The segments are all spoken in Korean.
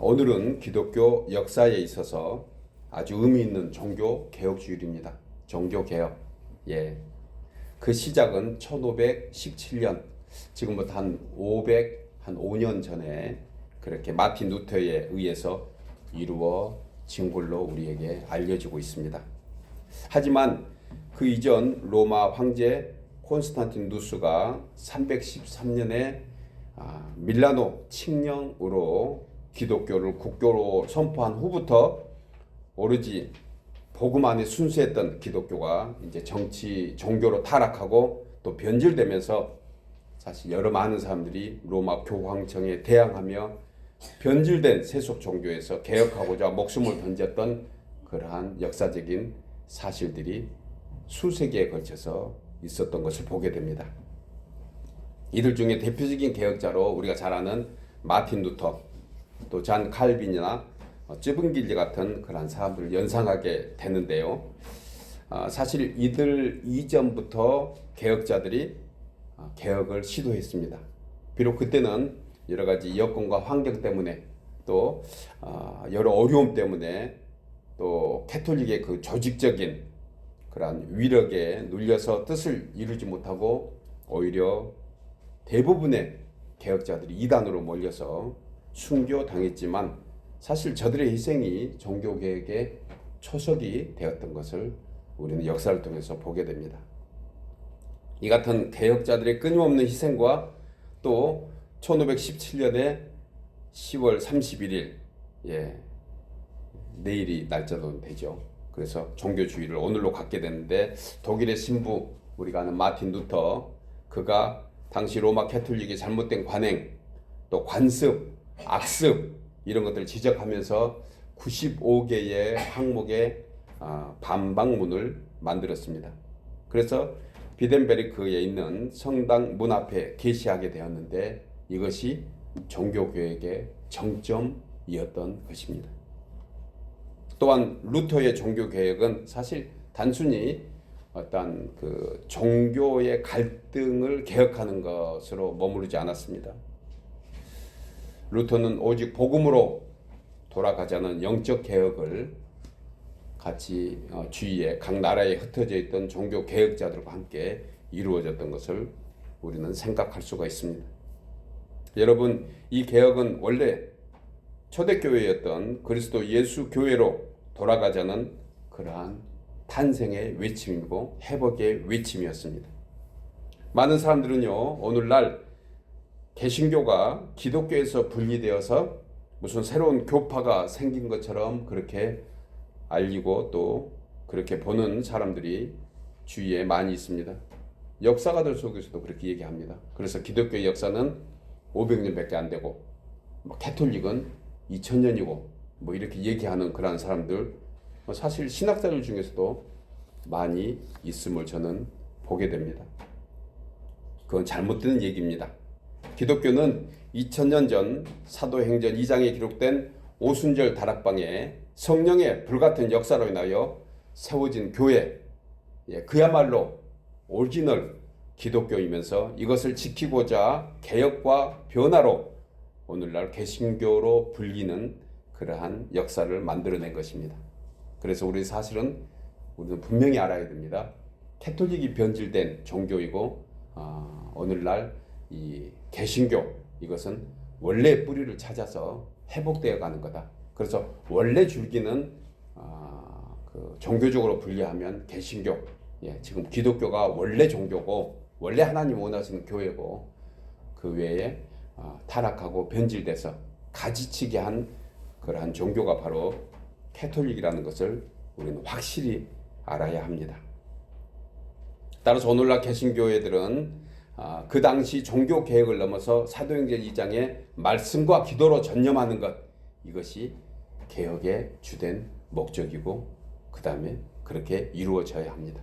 오늘은 기독교 역사에 있어서 아주 의미 있는 종교 개혁주일입니다. 종교 개혁. 예. 그 시작은 1517년, 지금부터 한 5년 전에 그렇게 마틴 루터에 의해서 이루어진 걸로 우리에게 알려지고 있습니다. 하지만 그 이전 로마 황제 콘스탄티누스가 313년에 밀라노 칙령으로 기독교를 국교로 선포한 후부터 오로지 복음 안에 순수했던 기독교가 이제 정치, 종교로 타락하고 또 변질되면서 사실 여러 많은 사람들이 로마 교황청에 대항하며 변질된 세속 종교에서 개혁하고자 목숨을 던졌던 그러한 역사적인 사실들이 수세기에 걸쳐서 있었던 것을 보게 됩니다. 이들 중에 대표적인 개혁자로 우리가 잘 아는 마틴 루터, 또 잔 칼빈이나 쯔붕길리 같은 그런 사람들을 연상하게 되는데요. 사실 이들 이전부터 개혁자들이 개혁을 시도했습니다. 비록 그때는 여러 가지 여건과 환경 때문에 또 여러 어려움 때문에 또 캐톨릭의 그 조직적인 그런 위력에 눌려서 뜻을 이루지 못하고 오히려 대부분의 개혁자들이 이단으로 몰려서 순교당했지만 사실 저들의 희생이 종교개혁의 초석이 되었던 것을 우리는 역사를 통해서 보게 됩니다. 이 같은 개혁자들의 끊임없는 희생과 또 1517년에 10월 31일, 내일이 날짜도 되죠. 그래서 종교주의를 오늘로 갖게 되는데 독일의 신부, 우리가 아는 마틴 루터, 그가 당시 로마 캐톨릭의 잘못된 관행, 또 관습, 악습 이런 것들을 지적하면서 95개의 항목의 반박문을 만들었습니다. 그래서 비덴베르크에 있는 성당 문 앞에 게시하게 되었는데 이것이 종교개혁의 정점이었던 것입니다. 또한 루터의 종교개혁은 사실 단순히 어떤 그 종교의 갈등을 개혁하는 것으로 머무르지 않았습니다. 루터는 오직 복음으로 돌아가자는 영적 개혁을 같이 주위에 각 나라에 흩어져 있던 종교 개혁자들과 함께 이루어졌던 것을 우리는 생각할 수가 있습니다. 여러분, 이 개혁은 원래 초대교회였던 그리스도 예수 교회로 돌아가자는 그러한 탄생의 외침이고 회복의 외침이었습니다. 많은 사람들은요, 오늘날 개신교가 기독교에서 분리되어서 무슨 새로운 교파가 생긴 것처럼 그렇게 알리고 또 그렇게 보는 사람들이 주위에 많이 있습니다. 역사가들 속에서도 그렇게 얘기합니다. 그래서 기독교의 역사는 500년밖에 안 되고 캐톨릭은 2000년이고 이렇게 얘기하는 그런 사람들, 사실 신학자들 중에서도 많이 있음을 저는 보게 됩니다. 그건 잘못된 얘기입니다. 기독교는 2000년 전 사도행전 2장에 기록된 오순절 다락방에 성령의 불같은 역사로 인하여 세워진 교회, 그야말로 오리지널 기독교이면서 이것을 지키고자 개혁과 변화로 오늘날 개신교로 불리는 그러한 역사를 만들어낸 것입니다. 그래서 우리는 분명히 알아야 됩니다. 캐톨릭이 변질된 종교이고 오늘날 이 개신교, 이것은 원래 뿌리를 찾아서 회복되어 가는 거다. 그래서 원래 줄기는 그 종교적으로 분리하면 개신교, 지금 기독교가 원래 종교고 원래 하나님 원하시는 교회고 그 외에 타락하고 변질돼서 가지치게 한 그러한 종교가 바로 캐톨릭이라는 것을 우리는 확실히 알아야 합니다. 따라서 오늘날 개신교회들은 그 당시 종교 개혁을 넘어서 사도행전 2장의 말씀과 기도로 전념하는 것, 이것이 개혁의 주된 목적이고 그 다음에 그렇게 이루어져야 합니다.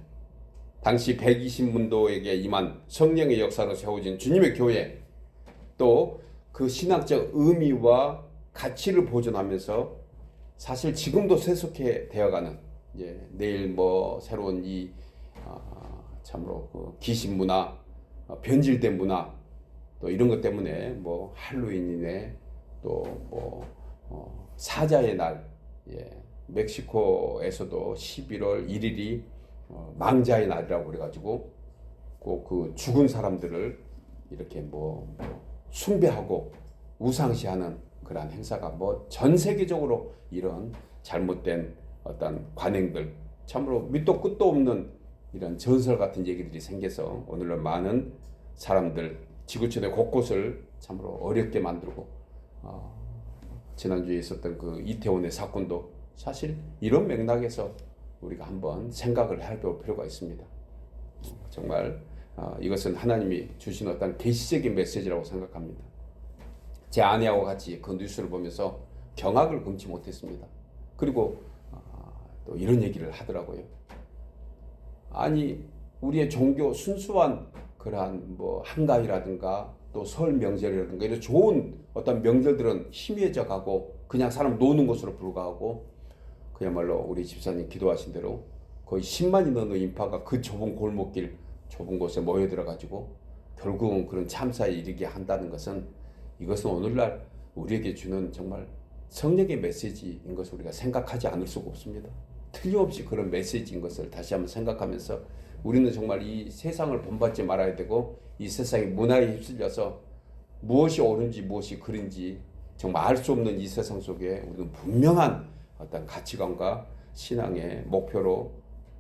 당시 120문도에게 임한 성령의 역사로 세워진 주님의 교회, 또 그 신학적 의미와 가치를 보존하면서 사실 지금도 세속해 되어가는, 내일 새로운 참으로 그 기신 문화, 변질된 문화, 또 이런 것 때문에 할로윈이네, 또 사자의 날, 멕시코에서도 11월 1일이 망자의 날이라고 그래가지고 그 죽은 사람들을 이렇게 숭배하고 우상시하는 그러한 행사가 전 세계적으로 이런 잘못된 어떤 관행들, 참으로 밑도 끝도 없는 이런 전설 같은 얘기들이 생겨서 오늘날 많은 사람들 지구촌의 곳곳을 참으로 어렵게 만들고, 지난주에 있었던 그 이태원의 사건도 사실 이런 맥락에서 우리가 한번 생각을 해볼 필요가 있습니다. 정말 이것은 하나님이 주신 어떤 계시적인 메시지라고 생각합니다. 제 아내하고 같이 그 뉴스를 보면서 경악을 금치 못했습니다. 그리고 또 이런 얘기를 하더라고요. 아니, 우리의 종교 순수한 그러한 한가위라든가 또 설 명절이라든가 이런 좋은 어떤 명절들은 희미해져 가고 그냥 사람 노는 것으로 불과하고, 그야말로 우리 집사님 기도하신 대로 거의 10만이 넘는 인파가 그 좁은 골목길 좁은 곳에 모여들어 가지고 결국은 그런 참사에 이르게 한다는 것은, 이것은 오늘날 우리에게 주는 정말 성령의 메시지인 것을 우리가 생각하지 않을 수가 없습니다. 틀림없이 그런 메시지인 것을 다시 한번 생각하면서 우리는 정말 이 세상을 본받지 말아야 되고, 이 세상의 문화에 휩쓸려서 무엇이 옳은지 무엇이 그른지 정말 알 수 없는 이 세상 속에 우리는 분명한 어떤 가치관과 신앙의 목표로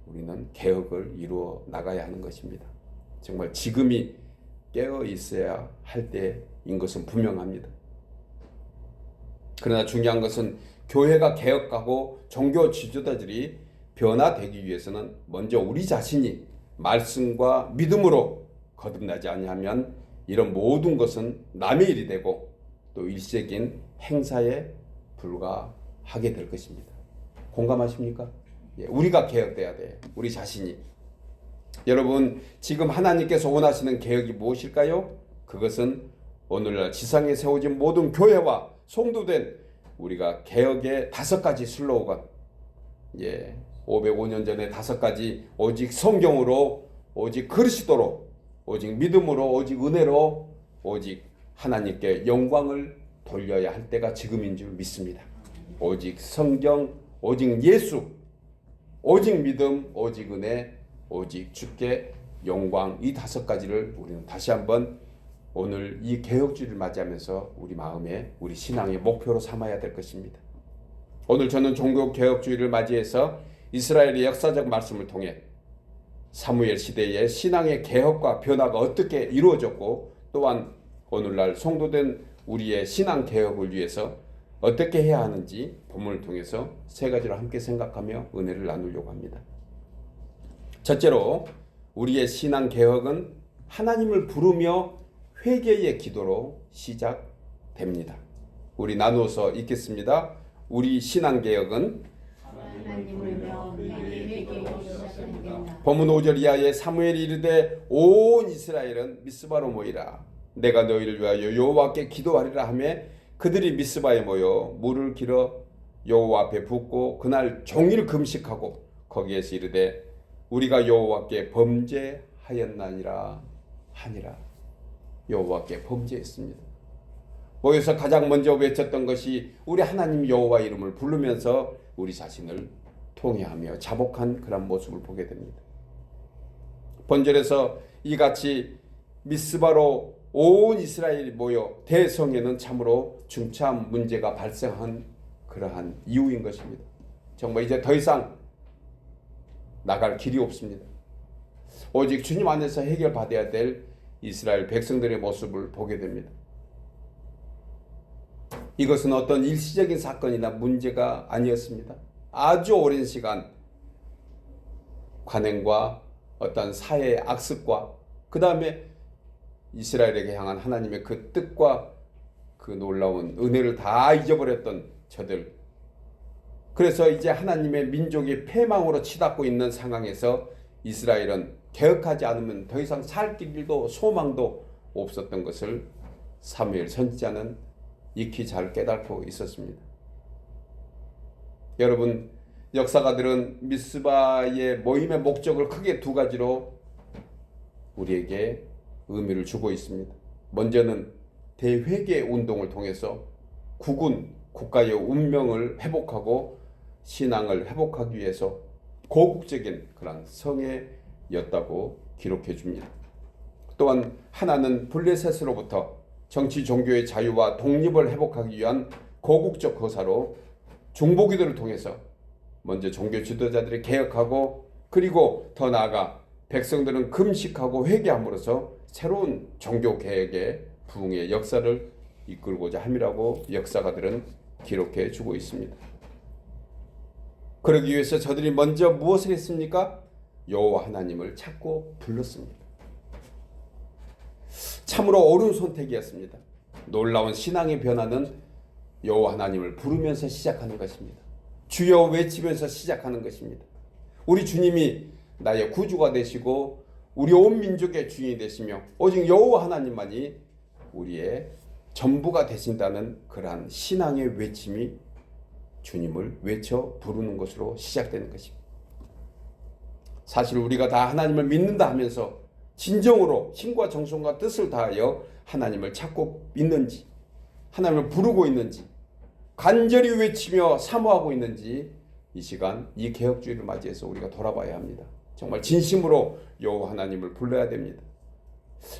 우리는 개혁을 이루어 나가야 하는 것입니다. 정말 지금이 깨어 있어야 할 때인 것은 분명합니다. 그러나 중요한 것은 교회가 개혁하고 종교 지도자들이 변화되기 위해서는 먼저 우리 자신이 말씀과 믿음으로 거듭나지 아니하면 이런 모든 것은 남의 일이 되고 또 일시적인 행사에 불과하게 될 것입니다. 공감하십니까? 우리가 개혁돼야 돼. 우리 자신이. 여러분, 지금 하나님께서 원하시는 개혁이 무엇일까요? 그것은 오늘날 지상에 세워진 모든 교회와 성도된 우리가 개혁의 5가지 슬로건, 505년 전에 5가지, 오직 성경으로, 오직 그리스도로, 오직 믿음으로, 오직 은혜로, 오직 하나님께 영광을 돌려야 할 때가 지금인 줄 믿습니다. 오직 성경, 오직 예수, 오직 믿음, 오직 은혜, 오직 주께 영광, 이 5가지를 우리는 다시 한번 오늘 이 개혁주의를 맞이하면서 우리 마음에, 우리 신앙의 목표로 삼아야 될 것입니다. 오늘 저는 종교개혁주의를 맞이해서 이스라엘의 역사적 말씀을 통해 사무엘 시대의 신앙의 개혁과 변화가 어떻게 이루어졌고, 또한 오늘날 성도된 우리의 신앙 개혁을 위해서 어떻게 해야 하는지 본문을 통해서 3가지로 함께 생각하며 은혜를 나누려고 합니다. 첫째로, 우리의 신앙 개혁은 하나님을 부르며 회개의 기도로 시작됩니다. 우리 나누어서 읽겠습니다. 우리 신앙 개혁은 본문 5절 이하에 사무엘이 이르되 온 이스라엘은 미스바로 모이라. 내가 너희를 위하여 여호와께 기도하리라 하며 그들이 미스바에 모여 물을 길어 여호와 앞에 붓고 그날 종일 금식하고 거기에서 이르되 우리가 여호와께 범죄하였나니라 하니라. 여호와께 범죄했습니다. 모여서 가장 먼저 외쳤던 것이 우리 하나님 여호와 이름을 부르면서 우리 자신을 통회하며 자복한 그런 모습을 보게 됩니다. 본절에서 이같이 미스바로 온 이스라엘이 모여 대성에는 참으로 중차한 문제가 발생한 그러한 이유인 것입니다. 정말 이제 더 이상 나갈 길이 없습니다. 오직 주님 안에서 해결받아야 될 이스라엘 백성들의 모습을 보게 됩니다. 이것은 어떤 일시적인 사건이나 문제가 아니었습니다. 아주 오랜 시간 관행과 어떤 사회의 악습과 그 다음에 이스라엘에게 향한 하나님의 그 뜻과 그 놀라운 은혜를 다 잊어버렸던 저들. 그래서 이제 하나님의 민족이 패망으로 치닫고 있는 상황에서 이스라엘은 개혁하지 않으면 더 이상 살 길도 소망도 없었던 것을 사무엘 선지자는 익히 잘 깨닫고 있었습니다. 여러분, 역사가들은 미스바의 모임의 목적을 크게 2가지로 우리에게 의미를 주고 있습니다. 먼저는 대회개 운동을 통해서 국군, 국가의 운명을 회복하고 신앙을 회복하기 위해서 고국적인 그런 성회였다고 기록해 줍니다. 또한 하나는 블레셋으로부터 정치 종교의 자유와 독립을 회복하기 위한 고국적 거사로 중보기도를 통해서 먼저 종교 지도자들이 개혁하고 그리고 더 나아가 백성들은 금식하고 회개함으로써 새로운 종교 개혁의 부흥의 역사를 이끌고자 함이라고 역사가들은 기록해 주고 있습니다. 그러기 위해서 저들이 먼저 무엇을 했습니까? 여호와 하나님을 찾고 불렀습니다. 참으로 옳은 선택이었습니다. 놀라운 신앙의 변화는 여호와 하나님을 부르면서 시작하는 것입니다. 주여 외치면서 시작하는 것입니다. 우리 주님이 나의 구주가 되시고 우리 온 민족의 주인이 되시며 오직 여호와 하나님만이 우리의 전부가 되신다는 그러한 신앙의 외침이 주님을 외쳐 부르는 것으로 시작되는 것입니다. 사실 우리가 다 하나님을 믿는다 하면서 진정으로 힘과 정성과 뜻을 다하여 하나님을 찾고 있는지, 하나님을 부르고 있는지, 간절히 외치며 사모하고 있는지 이 시간 이 개혁주의를 맞이해서 우리가 돌아봐야 합니다. 정말 진심으로 여호와 하나님을 불러야 됩니다.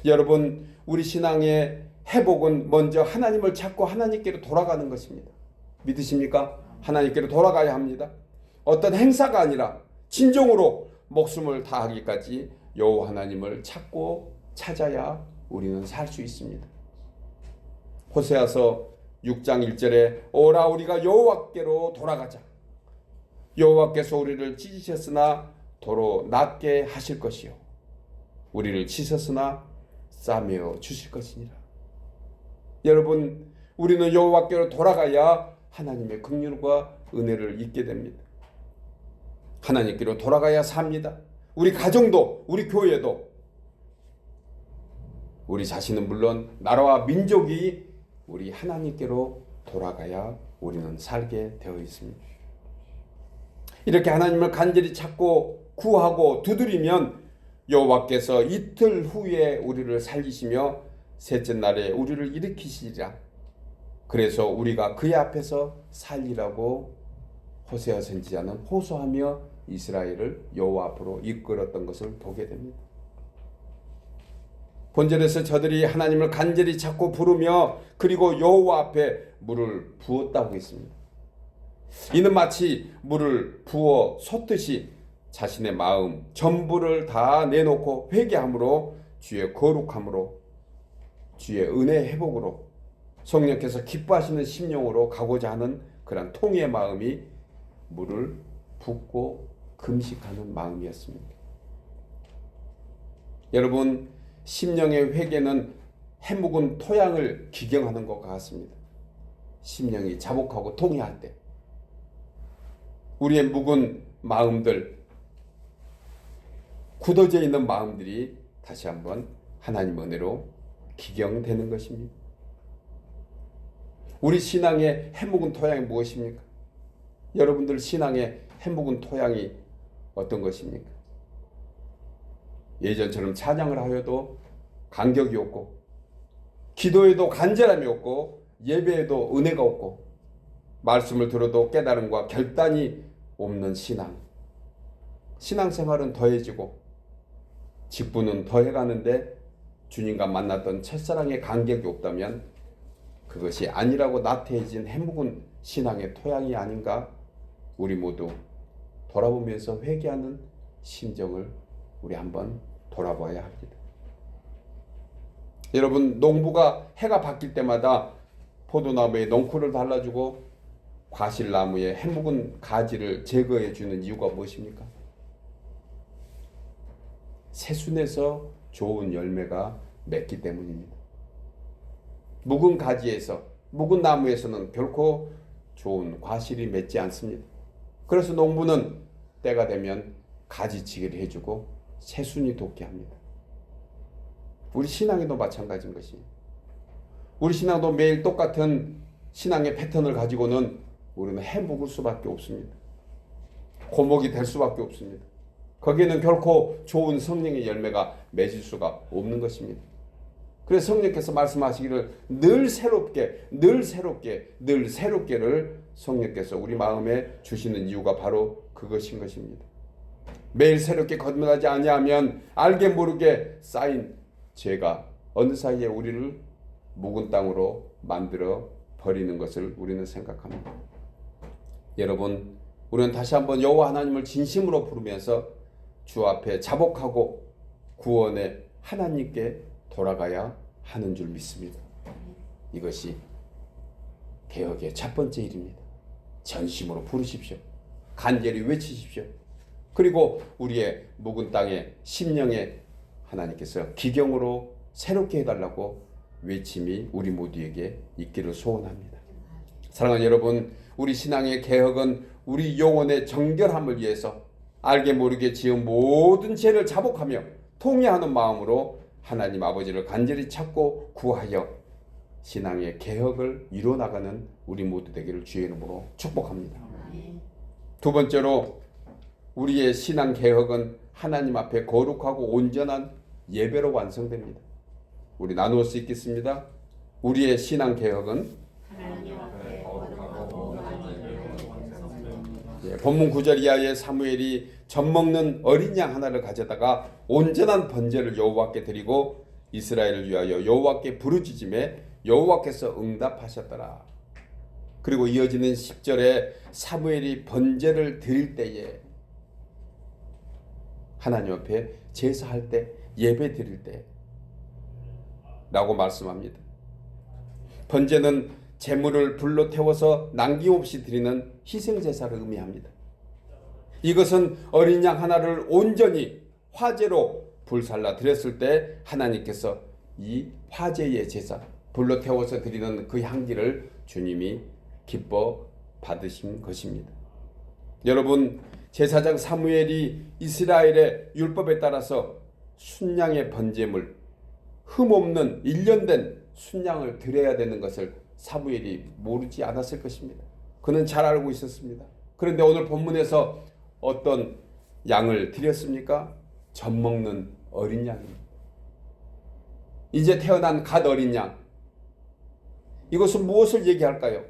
여러분, 우리 신앙의 회복은 먼저 하나님을 찾고 하나님께로 돌아가는 것입니다. 믿으십니까? 하나님께로 돌아가야 합니다. 어떤 행사가 아니라 진정으로 목숨을 다하기까지 여호와 하나님을 찾고 찾아야 우리는 살 수 있습니다. 호세아서 6장 1절에 오라 우리가 여호와께로 돌아가자. 여호와께서 우리를 찢으셨으나 도로 낫게 하실 것이요 우리를 치셨으나 싸매어 주실 것이니라. 여러분, 우리는 여호와께로 돌아가야 하나님의 긍휼과 은혜를 잊게 됩니다. 하나님께로 돌아가야 삽니다. 우리 가정도, 우리 교회도, 우리 자신은 물론 나라와 민족이 우리 하나님께로 돌아가야 우리는 살게 되어 있습니다. 이렇게 하나님을 간절히 찾고 구하고 두드리면 여호와께서 이틀 후에 우리를 살리시며 셋째 날에 우리를 일으키시리라. 그래서 우리가 그의 앞에서 살리라고 호세아 선지자는 호소하며 이스라엘을 여호와 앞으로 이끌었던 것을 보게 됩니다. 본절에서 저들이 하나님을 간절히 찾고 부르며 그리고 여호와 앞에 물을 부었다고 했습니다. 이는 마치 물을 부어 솟듯이 자신의 마음 전부를 다 내놓고 회개함으로 주의 거룩함으로 주의 은혜 회복으로 성령께서 기뻐하시는 심령으로 가고자 하는 그런 통의 마음이 물을 붓고 금식하는 마음이었습니다. 여러분, 심령의 회개는 해묵은 토양을 기경하는 것과 같습니다. 심령이 자복하고 통회할 때 우리의 묵은 마음들, 굳어져 있는 마음들이 다시 한번 하나님 은혜로 기경되는 것입니다. 우리 신앙의 해묵은 토양이 무엇입니까? 여러분들 신앙의 해묵은 토양이 어떤 것입니까? 예전처럼 찬양을 하여도 감격이 없고 기도에도 간절함이 없고 예배에도 은혜가 없고 말씀을 들어도 깨달음과 결단이 없는 신앙생활은 더해지고 직분은 더해가는데 주님과 만났던 첫사랑의 간격이 없다면 그것이 아니라고 나태해진 해묵은 신앙의 토양이 아닌가 우리 모두 돌아보면서 회개하는 심정을 우리 한번 돌아봐야 합니다. 여러분, 농부가 해가 바뀔 때마다 포도나무에 넝쿨을 달라주고 과실나무에 해묵은 가지를 제거해 주는 이유가 무엇입니까? 새순에서 좋은 열매가 맺기 때문입니다. 묵은 가지에서, 묵은 나무에서는 결코 좋은 과실이 맺지 않습니다. 그래서 농부는 때가 되면 가지치기를 해주고 새순이 돋게 합니다. 우리 신앙에도 마찬가지인 것입니다. 우리 신앙도 매일 똑같은 신앙의 패턴을 가지고는 우리는 해묵을 수밖에 없습니다. 고목이 될 수밖에 없습니다. 거기에는 결코 좋은 성령의 열매가 맺을 수가 없는 것입니다. 그래서 성령께서 말씀하시기를 늘 새롭게, 늘 새롭게, 늘 새롭게를 성령께서 우리 마음에 주시는 이유가 바로 그것인 것입니다. 매일 새롭게 거듭나지 아니하면 알게 모르게 쌓인 죄가 어느 사이에 우리를 묵은 땅으로 만들어 버리는 것을 우리는 생각합니다. 여러분, 우리는 다시 한번 여호와 하나님을 진심으로 부르면서 주 앞에 자복하고 구원의 하나님께 돌아가야 하는 줄 믿습니다. 이것이 개혁의 첫 번째 일입니다. 전심으로 부르십시오. 간절히 외치십시오. 그리고 우리의 묵은 땅의 심령에 하나님께서 기경으로 새롭게 해달라고 외침이 우리 모두에게 있기를 소원합니다. 사랑하는 여러분, 우리 신앙의 개혁은 우리 영혼의 정결함을 위해서 알게 모르게 지은 모든 죄를 자복하며 통회하는 마음으로 하나님 아버지를 간절히 찾고 구하여 신앙의 개혁을 이루어나가는 우리 모두 되기를 주의 이름으로 축복합니다. 두 번째로 우리의 신앙 개혁은 하나님 앞에 거룩하고 온전한 예배로 완성됩니다. 우리 나누어 수 있겠습니다. 우리의 신앙 개혁은 본문 9절 이하의 사무엘이 젖먹는 어린 양 하나를 가져다가 온전한 번제를 여호와께 드리고 이스라엘을 위하여 여호와께 부르짖음에 여호와께서 응답하셨더라. 그리고 이어지는 10절에 사무엘이 번제를 드릴 때에 하나님 앞에 제사할 때, 예배 드릴 때 라고 말씀합니다. 번제는 제물을 불로 태워서 남김없이 드리는 희생제사를 의미합니다. 이것은 어린 양 하나를 온전히 화제로 불살라 드렸을 때 하나님께서 이 화제의 제사, 불로 태워서 드리는 그 향기를 주님이 기뻐 받으신 것입니다. 여러분, 제사장 사무엘이 이스라엘의 율법에 따라서 순양의 번제물, 흠없는 일련된 순양을 드려야 되는 것을 사무엘이 모르지 않았을 것입니다. 그는 잘 알고 있었습니다. 그런데 오늘 본문에서 어떤 양을 드렸습니까? 젖먹는 어린 양입니다. 이제 태어난 갓 어린 양. 이것은 무엇을 얘기할까요?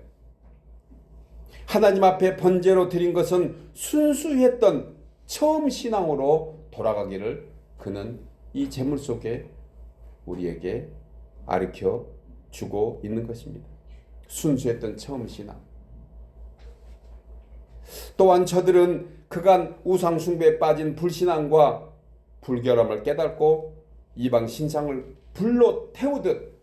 하나님 앞에 번제로 드린 것은 순수했던 처음 신앙으로 돌아가기를 그는 이 제물 속에 우리에게 가르쳐 주고 있는 것입니다. 순수했던 처음 신앙. 또한 저들은 그간 우상 숭배에 빠진 불신앙과 불결함을 깨닫고 이방 신상을 불로 태우듯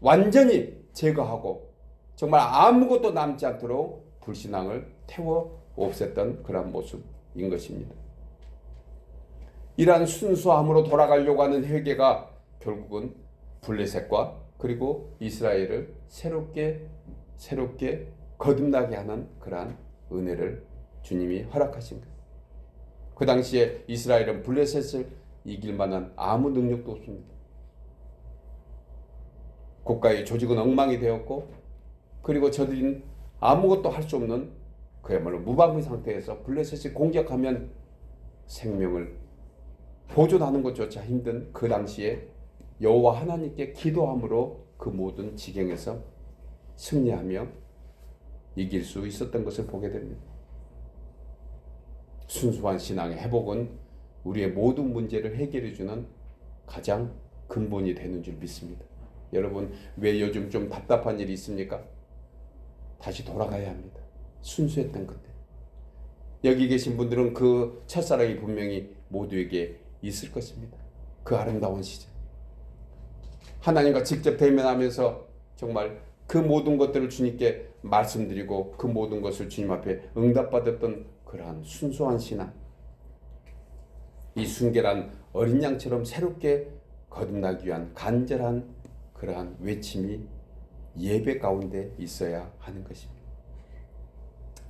완전히 제거하고 정말 아무것도 남지 않도록 불신앙을 태워 없앴던 그런 모습인 것입니다. 이러한 순수함으로 돌아가려고 하는 회개가 결국은 블레셋과 그리고 이스라엘을 새롭게 거듭나게 하는 그러한 은혜를 주님이 허락하신 거예요. 그 당시에 이스라엘은 블레셋을 이길 만한 아무 능력도 없습니다. 국가의 조직은 엉망이 되었고 그리고 저들은 아무것도 할 수 없는 그야말로 무방비 상태에서 블레셋이 공격하면 생명을 보존하는 것조차 힘든 그 당시에 여호와 하나님께 기도함으로 그 모든 지경에서 승리하며 이길 수 있었던 것을 보게 됩니다. 순수한 신앙의 회복은 우리의 모든 문제를 해결해 주는 가장 근본이 되는 줄 믿습니다. 여러분, 왜 요즘 좀 답답한 일이 있습니까? 다시 돌아가야 합니다. 순수했던 그때. 여기 계신 분들은 그 첫사랑이 분명히 모두에게 있을 것입니다. 그 아름다운 시절. 하나님과 직접 대면하면서 정말 그 모든 것들을 주님께 말씀드리고 그 모든 것을 주님 앞에 응답받았던 그러한 순수한 신앙. 이 순결한 어린 양처럼 새롭게 거듭나기 위한 간절한 그러한 외침이 예배 가운데 있어야 하는 것입니다.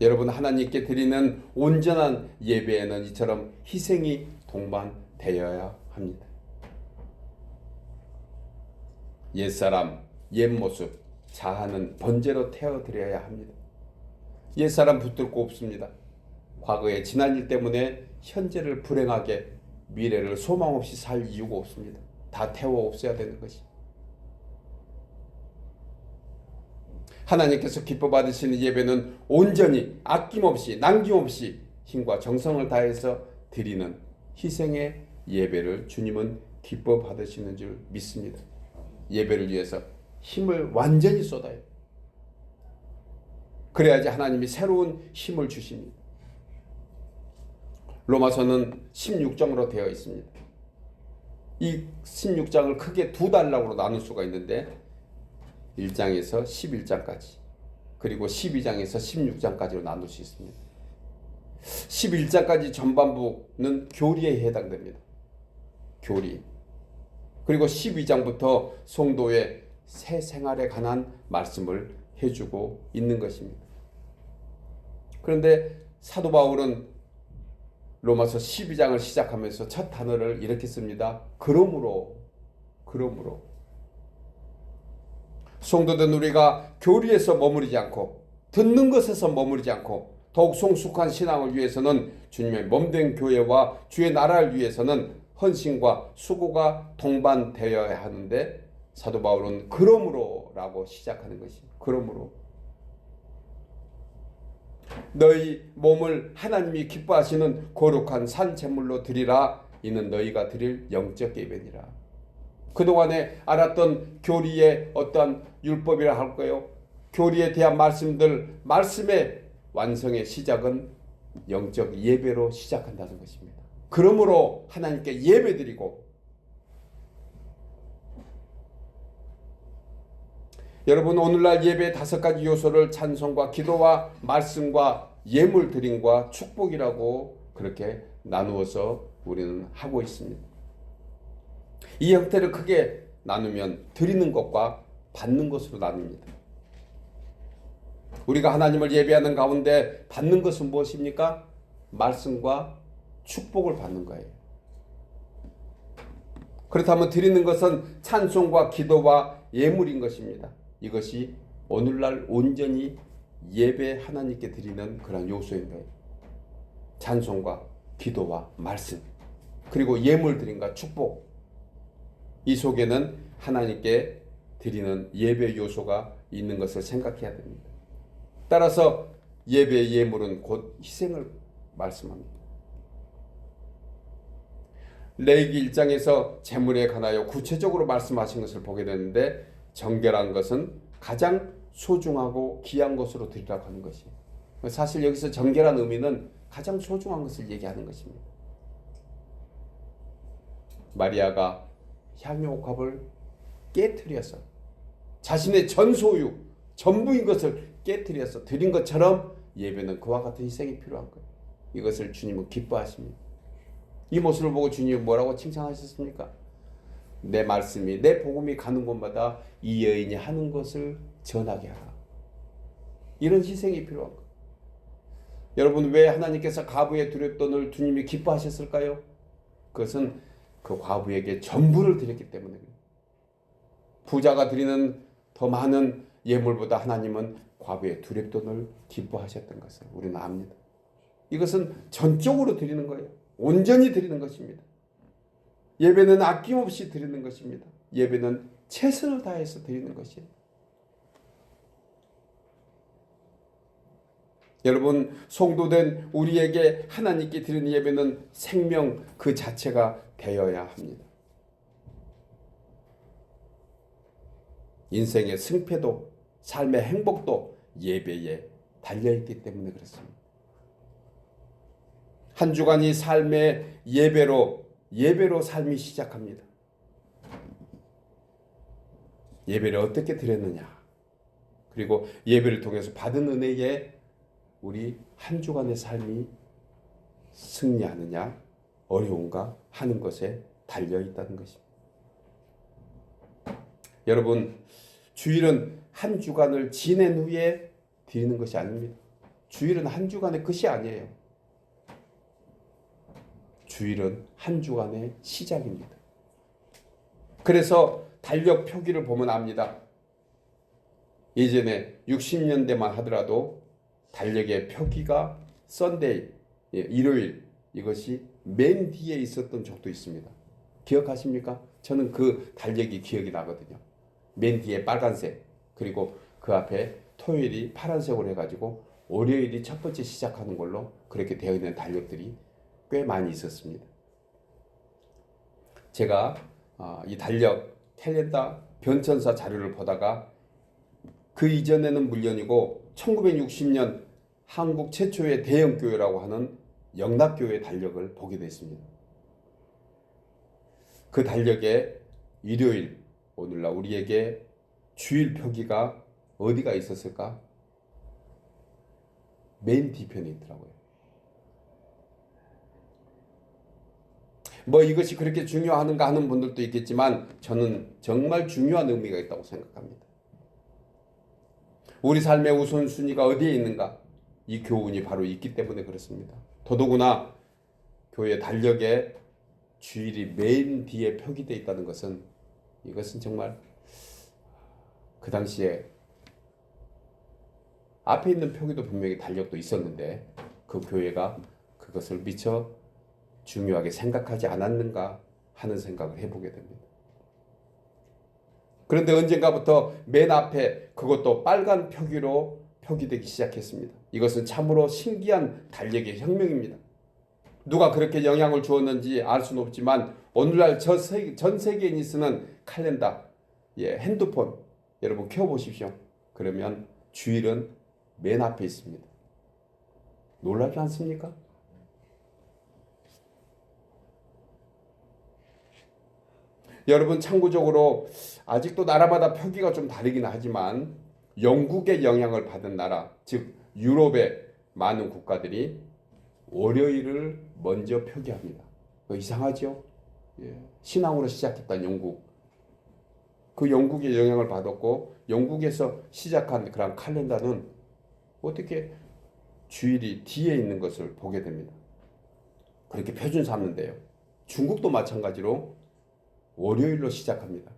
여러분, 하나님께 드리는 온전한 예배에는 이처럼 희생이 동반되어야 합니다. 옛사람, 옛모습, 자아는 번제로 태워드려야 합니다. 옛사람 붙들고 없습니다. 과거의 지난 일 때문에 현재를 불행하게 미래를 소망 없이 살 이유가 없습니다. 다 태워 없애야 되는 것이. 하나님께서 기뻐 받으시는 예배는 온전히 아낌없이 남김없이 힘과 정성을 다해서 드리는 희생의 예배를 주님은 기뻐 받으시는 줄 믿습니다. 예배를 위해서 힘을 완전히 쏟아요. 그래야지 하나님이 새로운 힘을 주십니다. 로마서는 16장으로 되어 있습니다. 이 16장을 크게 두 단락으로 나눌 수가 있는데 1장에서 11장까지 그리고 12장에서 16장까지로 나눌 수 있습니다. 11장까지 전반부는 교리에 해당됩니다. 교리. 그리고 12장부터 성도의 새 생활에 관한 말씀을 해주고 있는 것입니다. 그런데 사도 바울은 로마서 12장을 시작하면서 첫 단어를 이렇게 씁니다. 그러므로 성도된 우리가 교리에서 머무르지 않고 듣는 것에서 머무르지 않고 더욱 성숙한 신앙을 위해서는 주님의 몸된 교회와 주의 나라를 위해서는 헌신과 수고가 동반되어야 하는데 사도 바울은 그러므로라고 시작하는 것입니다. 그러므로 너희 몸을 하나님이 기뻐하시는 거룩한 산 제물로 드리라. 이는 너희가 드릴 영적 예배니라. 그동안에 알았던 교리의 어떤 율법이라 할까요? 교리에 대한 말씀들, 말씀의 완성의 시작은 영적 예배로 시작한다는 것입니다. 그러므로 하나님께 예배드리고, 여러분 오늘날 예배의 5가지 요소를 찬송과 기도와 말씀과 예물 드림과 축복이라고 그렇게 나누어서 우리는 하고 있습니다. 이 형태를 크게 나누면 드리는 것과 받는 것으로 나뉩니다. 우리가 하나님을 예배하는 가운데 받는 것은 무엇입니까? 말씀과 축복을 받는 거예요. 그렇다면 드리는 것은 찬송과 기도와 예물인 것입니다. 이것이 오늘날 온전히 예배 하나님께 드리는 그런 요소인 거예요. 찬송과 기도와 말씀, 그리고 예물 드림과 축복, 이 속에는 하나님께 드리는 예배 요소가 있는 것을 생각해야 됩니다. 따라서 예배의 예물은 곧 희생을 말씀합니다. 레위기 1장에서 제물에 관하여 구체적으로 말씀하신 것을 보게 되는데 정결한 것은 가장 소중하고 귀한 것으로 드리라고 하는 것이에요. 사실 여기서 정결한 의미는 가장 소중한 것을 얘기하는 것입니다. 마리아가 향유옥합을 깨트려서 자신의 전 소유, 전부인 것을 깨트려서 드린 것처럼 예배는 그와 같은 희생이 필요한 거예요. 이것을 주님은 기뻐하십니다. 이 모습을 보고 주님이 뭐라고 칭찬하셨습니까? 내 말씀이, 내 복음이 가는 곳마다 이 여인이 하는 것을 전하게 하라. 이런 희생이 필요한 거예요. 여러분, 왜 하나님께서 과부의 두렵돈을 주님이 기뻐하셨을까요? 그것은 그 과부에게 전부를 드렸기 때문에 그래요. 부자가 드리는 더 많은 예물보다 하나님은 과부의 두렵돈을 기뻐하셨던 것을 우리는 압니다. 이것은 전적으로 드리는 거예요. 온전히 드리는 것입니다. 예배는 아낌없이 드리는 것입니다. 예배는 최선을 다해서 드리는 것이에요. 여러분, 성도된 우리에게 하나님께 드리는 예배는 생명 그 자체가 되어야 합니다. 인생의 승패도 삶의 행복도 예배에 달려있기 때문에 그렇습니다. 한 주간이 삶의 예배로 삶이 시작합니다. 예배를 어떻게 드렸느냐, 그리고 예배를 통해서 받은 은혜에 우리 한 주간의 삶이 승리하느냐 어려운가 하는 것에 달려있다는 것입니다. 여러분, 주일은 한 주간을 지낸 후에 드리는 것이 아닙니다. 주일은 한 주간의 끝이 아니에요. 주일은 한 주간의 시작입니다. 그래서 달력 표기를 보면 압니다. 예전에 60년대만 하더라도 달력의 표기가 썬데이, 일요일, 이것이 맨 뒤에 있었던 적도 있습니다. 기억하십니까? 저는 그 달력이 기억이 나거든요. 맨 뒤에 빨간색, 그리고 그 앞에 토요일이 파란색으로 해가지고 월요일이 첫 번째 시작하는 걸로 그렇게 되어 있는 달력들이 꽤 많이 있었습니다. 제가 이 달력 캘린더 변천사 자료를 보다가 그 이전에는 물론이고 1960년 한국 최초의 대형교회라고 하는 영락교회 달력을 보게 됐습니다. 그 달력에 일요일, 오늘날 우리에게 주일 표기가 어디가 있었을까? 맨 뒤편에 있더라고요. 뭐 이것이 그렇게 중요한가 하는 분들도 있겠지만 저는 정말 중요한 의미가 있다고 생각합니다. 우리 삶의 우선순위가 어디에 있는가? 이 교훈이 바로 있기 때문에 그렇습니다. 더더구나 교회 달력에 주일이 맨 뒤에 표기되어 있다는 것은 이것은 정말 그 당시에 앞에 있는 표기도 분명히 달력도 있었는데 그 교회가 그것을 미처 중요하게 생각하지 않았는가 하는 생각을 해보게 됩니다. 그런데 언젠가부터 맨 앞에 그것도 빨간 표기로 표기되기 시작했습니다. 이것은 참으로 신기한 달력의 혁명입니다. 누가 그렇게 영향을 주었는지 알 수는 없지만 오늘날 전 세계인이 쓰는 칼렌더, 핸드폰 여러분 켜보십시오. 그러면 주일은 맨 앞에 있습니다. 놀랍지 않습니까? 여러분 참고적으로 아직도 나라마다 표기가 좀 다르긴 하지만 영국의 영향을 받은 나라, 즉 유럽의 많은 국가들이 월요일을 먼저 표기합니다. 이상하죠? 신앙으로 시작했던 영국. 그 영국의 영향을 받았고 영국에서 시작한 그런 칼렌더는 어떻게 주일이 뒤에 있는 것을 보게 됩니다. 그렇게 표준 삼는데요. 중국도 마찬가지로 월요일로 시작합니다.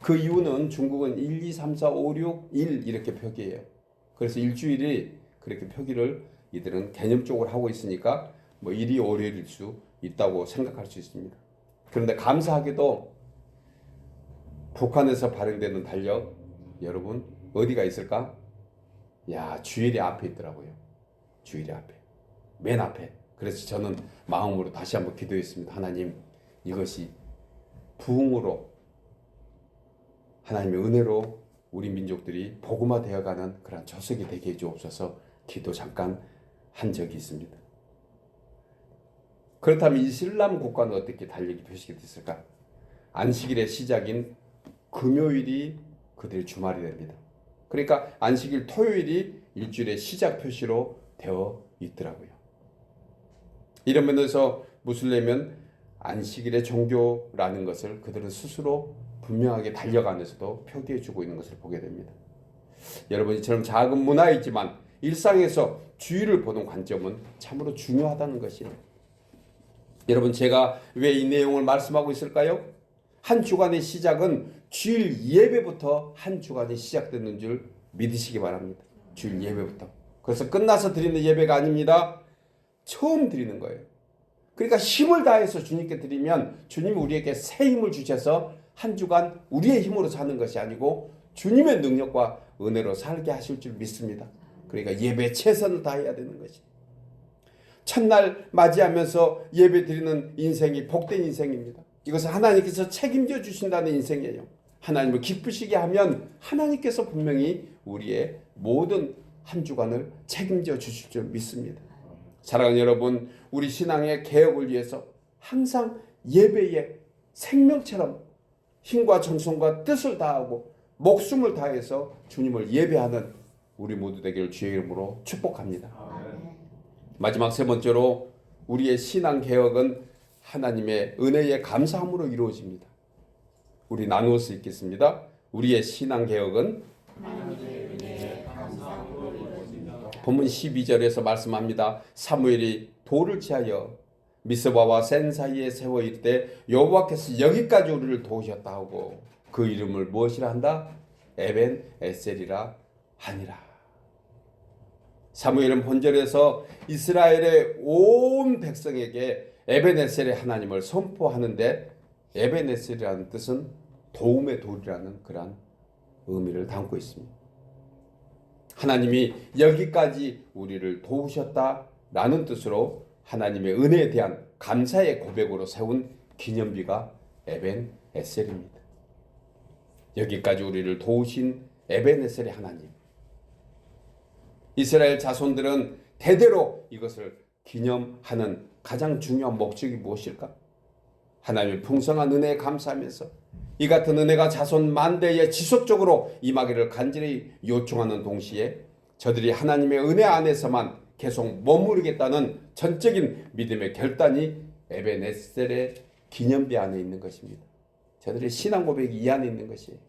그 이유는 중국은 1, 2, 3, 4, 5, 6, 1 이렇게 표기해요. 그래서 일주일이 그렇게 표기를 이들은 개념적으로 하고 있으니까 뭐 일이 월요일일 수 있다고 생각할 수 있습니다. 그런데 감사하게도 북한에서 발행되는 달력 여러분 어디가 있을까? 주일이 앞에 있더라고요. 주일이 앞에. 맨 앞에. 그래서 저는 마음으로 다시 한번 기도했습니다. 하나님 이것이 부흥으로 하나님의 은혜로 우리 민족들이 복음화 되어가는 그런 초석이 되게 해주옵소서 기도 잠깐 한 적이 있습니다. 그렇다면 이슬람 국가는 어떻게 달력이 표시가 됐을까? 안식일의 시작인 금요일이 그들의 주말이 됩니다. 그러니까 안식일 토요일이 일주일의 시작 표시로 되어 있더라고요. 이런 면에서 무슬림은 안식일의 종교라는 것을 그들은 스스로 분명하게 달력 안에서도 표기해주고 있는 것을 보게 됩니다. 여러분 이처럼 작은 문화이지만 일상에서 주일을 보는 관점은 참으로 중요하다는 것이에요. 여러분 제가 왜 이 내용을 말씀하고 있을까요? 한 주간의 시작은 주일 예배부터 한 주간이 시작되는 줄 믿으시기 바랍니다. 주일 예배부터. 그래서 끝나서 드리는 예배가 아닙니다. 처음 드리는 거예요. 그러니까 힘을 다해서 주님께 드리면 주님이 우리에게 새 힘을 주셔서 한 주간 우리의 힘으로 사는 것이 아니고 주님의 능력과 은혜로 살게 하실 줄 믿습니다. 그러니까 예배에 최선을 다해야 되는 것이. 첫날 맞이하면서 예배 드리는 인생이 복된 인생입니다. 이것은 하나님께서 책임져 주신다는 인생이에요. 하나님을 기쁘시게 하면 하나님께서 분명히 우리의 모든 한 주간을 책임져 주실 줄 믿습니다. 사랑하는 여러분, 우리 신앙의 개혁을 위해서 항상 예배에 생명처럼 힘과 정성과 뜻을 다하고 목숨을 다해서 주님을 예배하는 우리 모두 되기를 주의 이름으로 축복합니다. 마지막 세 번째로 우리의 신앙 개혁은 하나님의 은혜에 감사함으로 이루어집니다. 우리 나누어서 읽겠습니다. 우리의 신앙 개혁은 본문 12절에서 말씀합니다. 사무엘이 돌을 취하여 미스바와 센 사이에 세워 이르되 여호와께서 여기까지 우리를 도우셨다 하고 그 이름을 무엇이라 한다? 에벤 에셀이라 하니라. 사무엘은 본절에서 이스라엘의 온 백성에게 에벤에셀의 하나님을 선포하는데 에벤에셀이라는 뜻은 도움의 돌이라는 그러한 의미를 담고 있습니다. 하나님이 여기까지 우리를 도우셨다라는 뜻으로 하나님의 은혜에 대한 감사의 고백으로 세운 기념비가 에벤에셀입니다. 여기까지 우리를 도우신 에벤에셀의 하나님. 이스라엘 자손들은 대대로 이것을 기념하는 가장 중요한 목적이 무엇일까? 하나님의 풍성한 은혜에 감사하면서 이 같은 은혜가 자손 만대에 지속적으로 임하기를 간절히 요청하는 동시에 저들이 하나님의 은혜 안에서만 계속 머무르겠다는 전적인 믿음의 결단이 에벤에셀의 기념비 안에 있는 것입니다. 저들의 신앙 고백이 이 안에 있는 것이에요.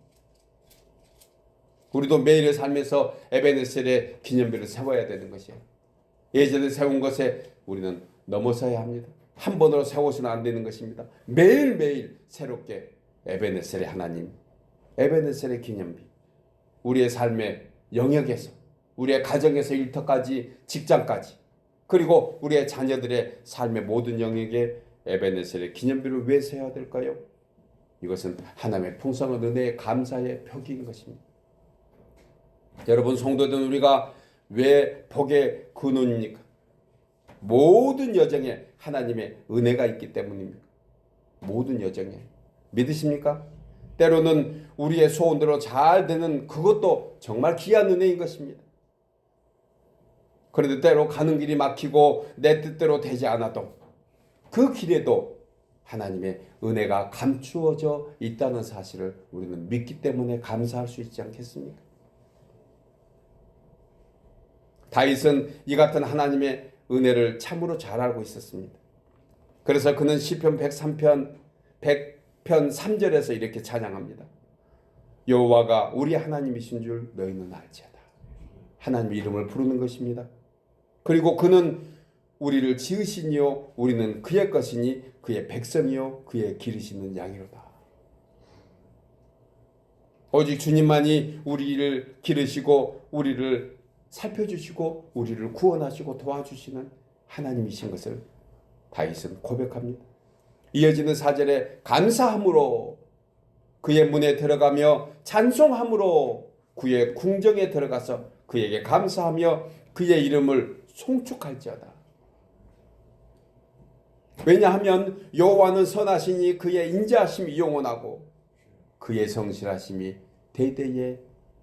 우리도 매일의 삶에서 에벤에셀의 기념비를 세워야 되는 것이에요. 예전에 세운 것에 우리는 넘어서야 합니다. 한 번으로 세워서는 안 되는 것입니다. 매일매일 새롭게 에벤에셀의 하나님, 에벤에셀의 기념비, 우리의 삶의 영역에서, 우리의 가정에서 일터까지, 직장까지, 그리고 우리의 자녀들의 삶의 모든 영역에 에벤에셀의 기념비를 왜 세워야 될까요? 이것은 하나님의 풍성한 은혜의 감사의 표기인 것입니다. 여러분 성도들, 우리가 왜 복의 근원입니까? 모든 여정에 하나님의 은혜가 있기 때문입니다. 모든 여정에. 믿으십니까? 때로는 우리의 소원대로 잘 되는 그것도 정말 귀한 은혜인 것입니다. 그런데 때로 가는 길이 막히고 내 뜻대로 되지 않아도 그 길에도 하나님의 은혜가 감추어져 있다는 사실을 우리는 믿기 때문에 감사할 수 있지 않겠습니까? 다윗은 이 같은 하나님의 은혜를 참으로 잘 알고 있었습니다. 그래서 그는 시편 103편 100편 3절에서 이렇게 찬양합니다. 여호와가 우리 하나님이신 줄 너희는 알지어다. 하나님 이름을 부르는 것입니다. 그리고 그는 우리를 지으시니요 우리는 그의 것이니 그의 백성이요 그의 기르시는 양이로다. 오직 주님만이 우리를 기르시고 우리를 살펴주시고 우리를 구원하시고 도와주시는 하나님이신 것을 다윗은 고백합니다. 이어지는 4절에 감사함으로 그의 문에 들어가며 찬송함으로 그의 궁정에 들어가서 그에게 감사하며 그의 이름을 송축할지어다. 왜냐하면 여호와는 선하시니 그의 인자하심이 영원하고 그의 성실하심이 대대에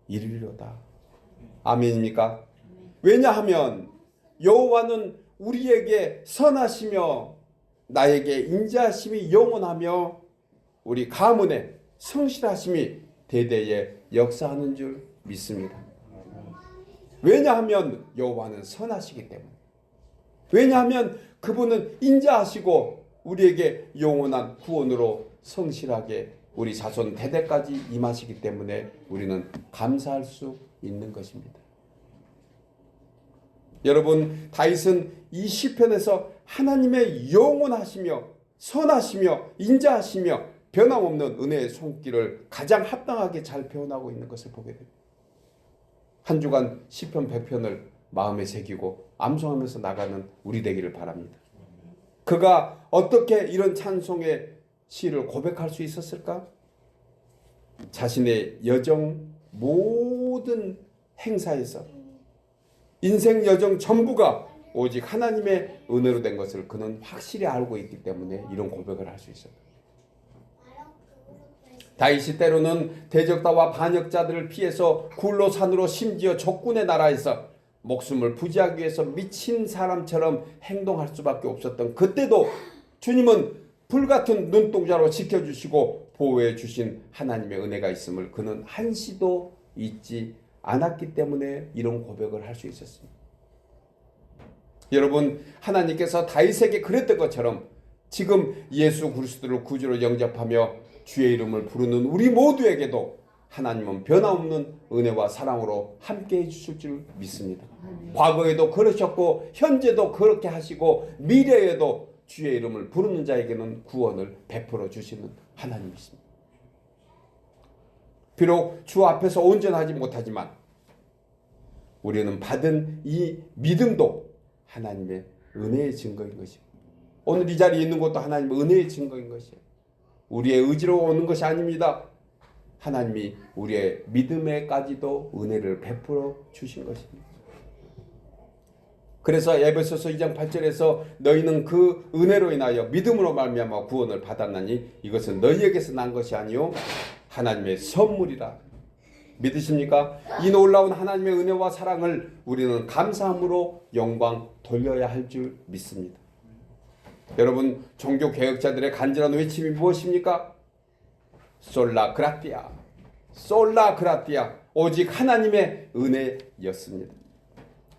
이르리로다. 아멘입니까? 왜냐하면 여호와는 우리에게 선하시며 나에게 인자하심이 영원하며 우리 가문에 성실하심이 대대에 역사하는 줄 믿습니다. 왜냐하면 여호와는 선하시기 때문에. 왜냐하면 그분은 인자하시고 우리에게 영원한 구원으로 성실하게 우리 자손 대대까지 임하시기 때문에 우리는 감사할 수 있는 것입니다. 여러분, 다윗은 이 시편에서 하나님의 영원하시며 선하시며 인자하시며 변함없는 은혜의 손길을 가장 합당하게 잘 표현하고 있는 것을 보게 됩니다. 한 주간 시편 100편을 마음에 새기고 암송하면서 나가는 우리 되기를 바랍니다. 그가 어떻게 이런 찬송의 시를 고백할 수 있었을까? 자신의 여정 모든 행사에서 인생 여정 전부가 오직 하나님의 은혜로 된 것을 그는 확실히 알고 있기 때문에 이런 고백을 할 수 있었다. 다윗이 때로는 대적자와 반역자들을 피해서 굴로 산으로 심지어 적군의 나라에서 목숨을 부지하기 위해서 미친 사람처럼 행동할 수밖에 없었던 그때도 주님은 불같은 눈동자로 지켜주시고 보호해 주신 하나님의 은혜가 있음을 그는 한시도 잊지 않았기 때문에 이런 고백을 할 수 있었습니다. 여러분, 하나님께서 다윗에게 그랬던 것처럼 지금 예수 그리스도를 구주로 영접하며 주의 이름을 부르는 우리 모두에게도 하나님은 변함없는 은혜와 사랑으로 함께해 주실 줄 믿습니다. 과거에도 그러셨고 현재도 그렇게 하시고 미래에도 주의 이름을 부르는 자에게는 구원을 베풀어 주시는 하나님이십니다. 비록 주 앞에서 온전하지 못하지만 우리는 받은 이 믿음도 하나님의 은혜의 증거인 것입니다. 오늘 이 자리에 있는 것도 하나님의 은혜의 증거인 것이에요. 우리의 의지로 오는 것이 아닙니다. 하나님이 우리의 믿음에까지도 은혜를 베풀어 주신 것입니다. 그래서 에베소서 2장 8절에서 너희는 그 은혜로 인하여 믿음으로 말미암아 구원을 받았나니 이것은 너희에게서 난 것이 아니요 하나님의 선물이라. 믿으십니까? 이 놀라운 하나님의 은혜와 사랑을 우리는 감사함으로 영광 돌려야 할 줄 믿습니다. 여러분, 종교 개혁자들의 간절한 외침이 무엇입니까? 솔라 그라티아, 솔라 그라티아, 오직 하나님의 은혜였습니다.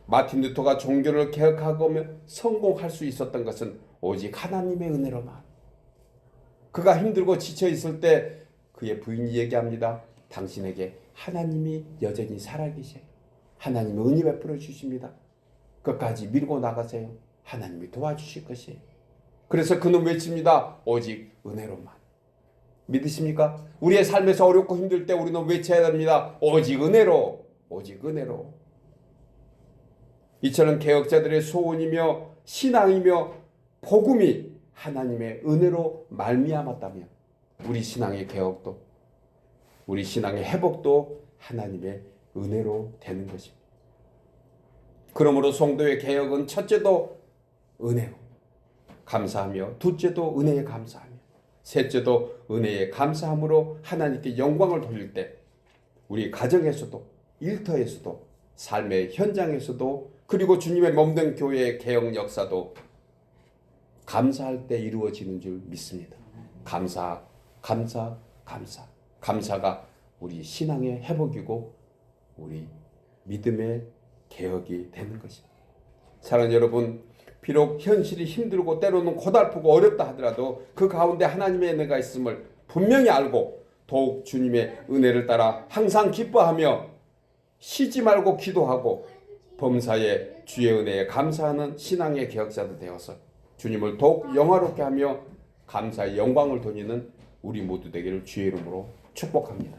마틴 루터가 종교를 개혁하고 성공할 수 있었던 것은 오직 하나님의 은혜로만. 그가 힘들고 지쳐 있을 때 그의 부인이 얘기합니다. 당신에게 하나님이 여전히 살아계세요. 하나님이 은혜 베풀어 주십니다. 끝까지 밀고 나가세요. 하나님이 도와주실 것이에요. 그래서 그는 외칩니다. 오직 은혜로만. 믿으십니까? 우리의 삶에서 어렵고 힘들 때 우리는 외쳐야 됩니다. 오직 은혜로, 오직 은혜로. 이처럼 개혁자들의 소원이며 신앙이며 복음이 하나님의 은혜로 말미암았다면 우리 신앙의 개혁도, 우리 신앙의 회복도 하나님의 은혜로 되는 것입니다. 그러므로 성도의 개혁은 첫째도 은혜로 감사하며, 둘째도 은혜에 감사하며, 셋째도 은혜에 감사함으로 하나님께 영광을 돌릴 때 우리 가정에서도, 일터에서도, 삶의 현장에서도, 그리고 주님의 몸된 교회의 개혁 역사도 감사할 때 이루어지는 줄 믿습니다. 감사, 감사, 감사. 감사가 우리 신앙의 회복이고 우리 믿음의 개혁이 되는 것입니다. 사랑하는 여러분, 비록 현실이 힘들고 때로는 고달프고 어렵다 하더라도 그 가운데 하나님의 은혜가 있음을 분명히 알고 더욱 주님의 은혜를 따라 항상 기뻐하며 쉬지 말고 기도하고 범사에 주의 은혜에 감사하는 신앙의 개혁자도 되어서 주님을 더욱 영화롭게 하며 감사의 영광을 돌리는 우리 모두 되기를 주의 이름으로 축복합니다.